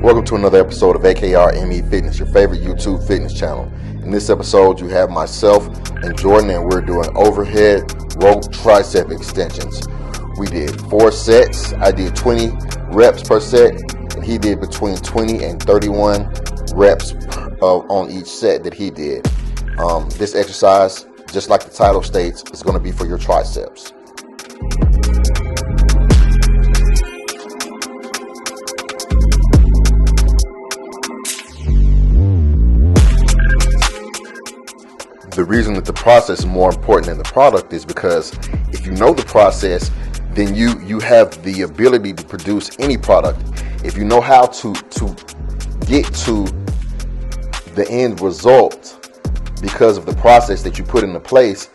Welcome to another episode of AKRME Fitness, your favorite YouTube fitness channel. In this episode, you have myself and Jordan, and we're doing overhead rope tricep extensions. We did 4 sets. I did 20 reps per set, and he did between 20 and 31 reps on each set that he did. This exercise, just like the title states, is going to be for your triceps. The reason that the process is more important than the product is because if you know the process, then you have the ability to produce any product. If you know how to get to the end result because of the process that you put into place,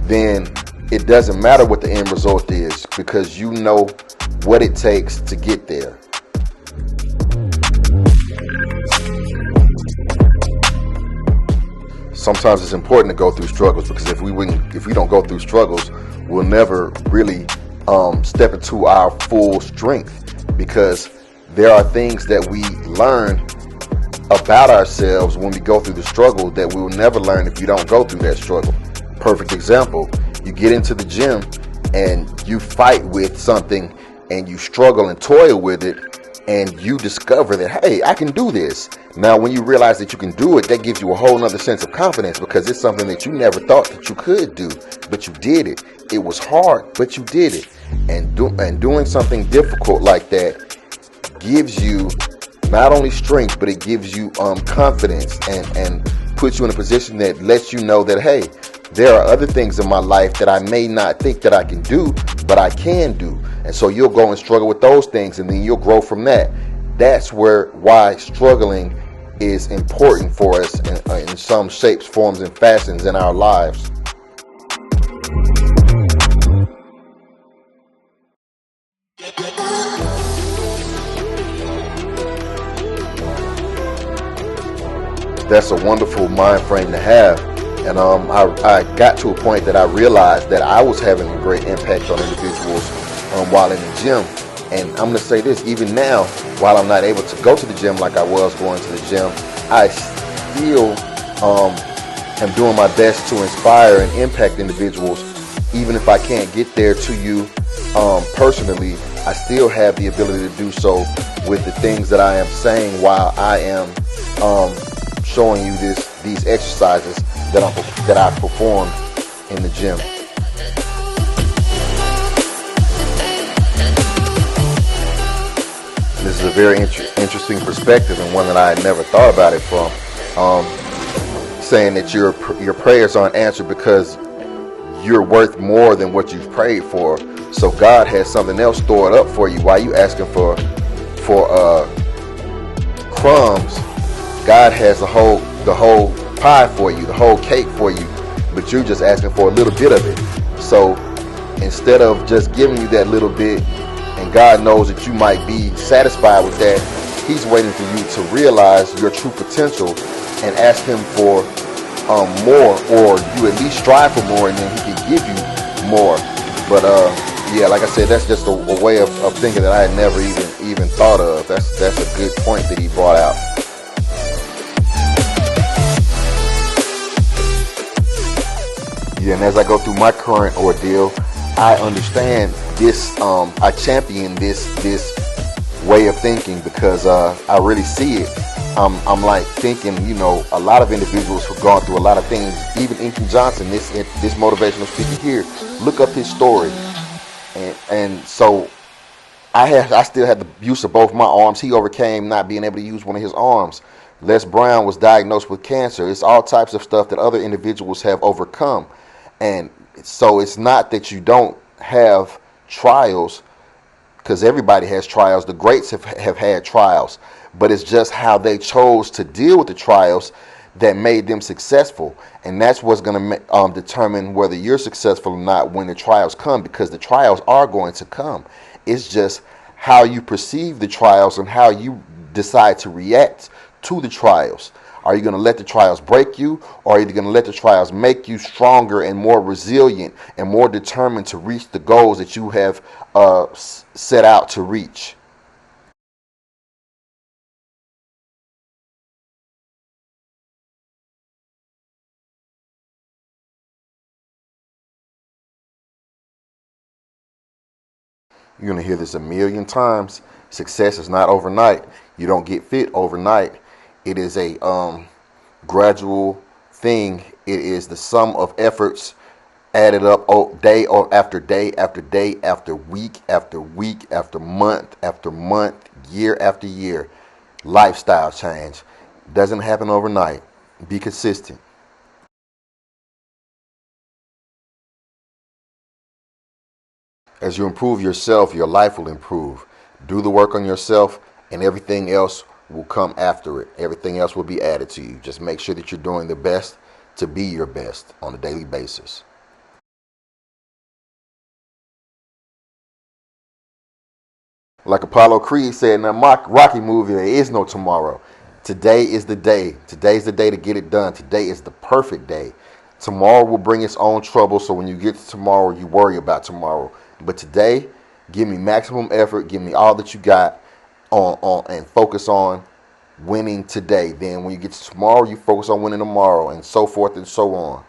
then it doesn't matter what the end result is because you know what it takes to get there. Sometimes it's important to go through struggles, because if we don't go through struggles, we'll never really step into our full strength, because there are things that we learn about ourselves when we go through the struggle that we will never learn if you don't go through that struggle. Perfect example, you get into the gym and you fight with something and you struggle and toil with it, and you discover that, hey, I can do this. Now, when you realize that you can do it, that gives you a whole nother sense of confidence, because it's something that you never thought that you could do, but you did it. It was hard, but you did it. And doing something difficult like that gives you not only strength, but it gives you confidence and puts you in a position that lets you know that, hey, there are other things in my life that I may not think that I can do, but I can do. And so you'll go and struggle with those things, and then you'll grow from that. That's why struggling is important for us in some shapes, forms, and fashions in our lives. That's a wonderful mind frame to have. And I got to a point that I realized that I was having a great impact on individuals while in the gym. And I'm going to say this, even now, while I'm not able to go to the gym like I was going to the gym, I still am doing my best to inspire and impact individuals. Even if I can't get there to you personally, I still have the ability to do so with the things that I am saying while I am showing you these exercises that I perform in the gym. This is a very interesting perspective, and one that I had never thought about it from. Saying that your prayers aren't answered because you're worth more than what you've prayed for. So God has something else stored up for you. While you asking for crumbs, God has the whole pie for you, the whole cake for you, but you're just asking for a little bit of it. So instead of just giving you that little bit, and God knows that you might be satisfied with that, He's waiting for you to realize your true potential and ask Him for more, or you at least strive for more, and then He can give you more. But yeah, like I said, that's just a way of thinking that I had never even thought of. That's a good point that he brought out. Yeah, and as I go through my current ordeal, I understand this. I champion this way of thinking, because I really see it. I'm like thinking, a lot of individuals who've gone through a lot of things. Even Inky Johnson, this motivational speaker here, look up his story, and so I still had the use of both my arms. He overcame not being able to use one of his arms. Les Brown was diagnosed with cancer. It's all types of stuff that other individuals have overcome. And so it's not that you don't have trials, because everybody has trials. The greats have had trials, but it's just how they chose to deal with the trials that made them successful. And that's what's going to determine whether you're successful or not when the trials come, because the trials are going to come. It's just how you perceive the trials and how you decide to react to the trials. Are you going to let the trials break you, or are you going to let the trials make you stronger and more resilient and more determined to reach the goals that you have set out to reach? You're going to hear this a million times. Success is not overnight. You don't get fit overnight. It is a gradual thing. It is the sum of efforts added up day or after day after day after week after month, year after year. Lifestyle change doesn't happen overnight. Be consistent. As you improve yourself, your life will improve. Do the work on yourself, and everything else will come after it. Everything else will be added to you. Just make sure that you're doing the best to be your best on a daily basis. Like Apollo Creed said in that Rocky movie, there is no tomorrow. Today is the day. Today's the day to get it done. Today is the perfect day. Tomorrow will bring its own trouble, so when you get to tomorrow, you worry about tomorrow. But today, give me maximum effort. Give me all that you got and focus on winning today. Then when you get to tomorrow, you focus on winning tomorrow, and so forth and so on.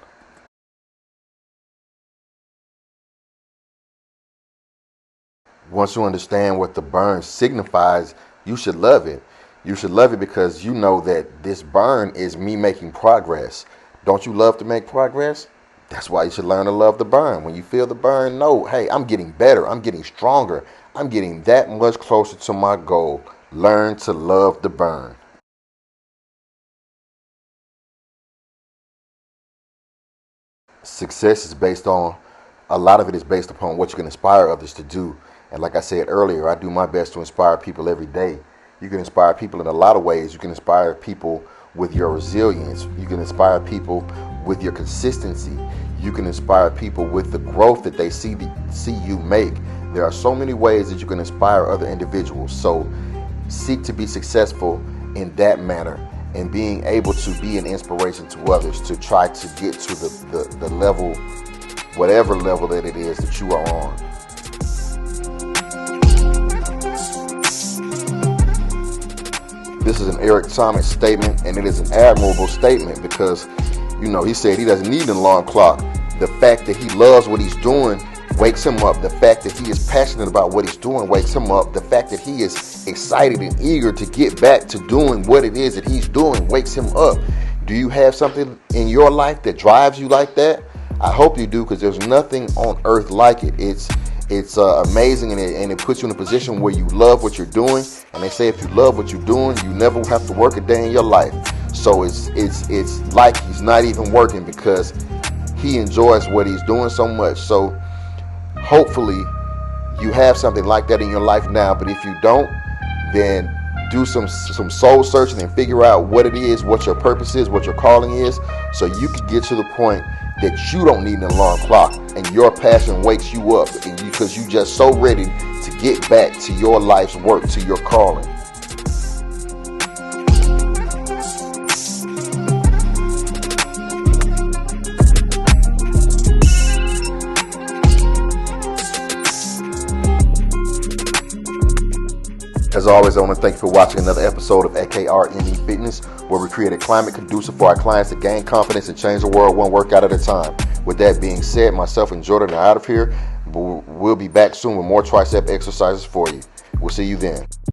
Once you understand what the burn signifies, you should love it. You should love it because you know that this burn is me making progress. Don't you love to make progress? That's why you should learn to love the burn. When you feel the burn, know, hey, I'm getting better. I'm getting stronger. I'm getting that much closer to my goal. Learn to love the burn. Success is based on, a lot of it is based upon what you can inspire others to do. And like I said earlier, I do my best to inspire people every day. You can inspire people in a lot of ways. You can inspire people with your resilience. You can inspire people with your consistency. You can inspire people with the growth that they see you make. There are so many ways that you can inspire other individuals. So seek to be successful in that manner, and being able to be an inspiration to others to try to get to the level, whatever level that it is that you are on. This is an Eric Thomas statement, and it is an admirable statement because, he said he doesn't need an alarm clock. The fact that he loves what he's doing wakes him up. The fact that he is passionate about what he's doing wakes him up. The fact that he is excited and eager to get back to doing what it is that he's doing wakes him up. Do you have something in your life that drives you like that? I hope you do, because there's nothing on earth like it. It's amazing, and it puts you in a position where you love what you're doing. And they say if you love what you're doing, you never have to work a day in your life. So it's like he's not even working because he enjoys what he's doing so much. So hopefully you have something like that in your life now. But if you don't, then do some soul searching and figure out what it is, what your purpose is, what your calling is, so you can get to the point that you don't need an alarm clock and your passion wakes you up because you're just so ready to get back to your life's work, to your calling. As always, I want to thank you for watching another episode of AKRME Fitness, where we create a climate conducive for our clients to gain confidence and change the world one workout at a time. With that being said, myself and Jordan are out of here. We'll be back soon with more tricep exercises for you. We'll see you then.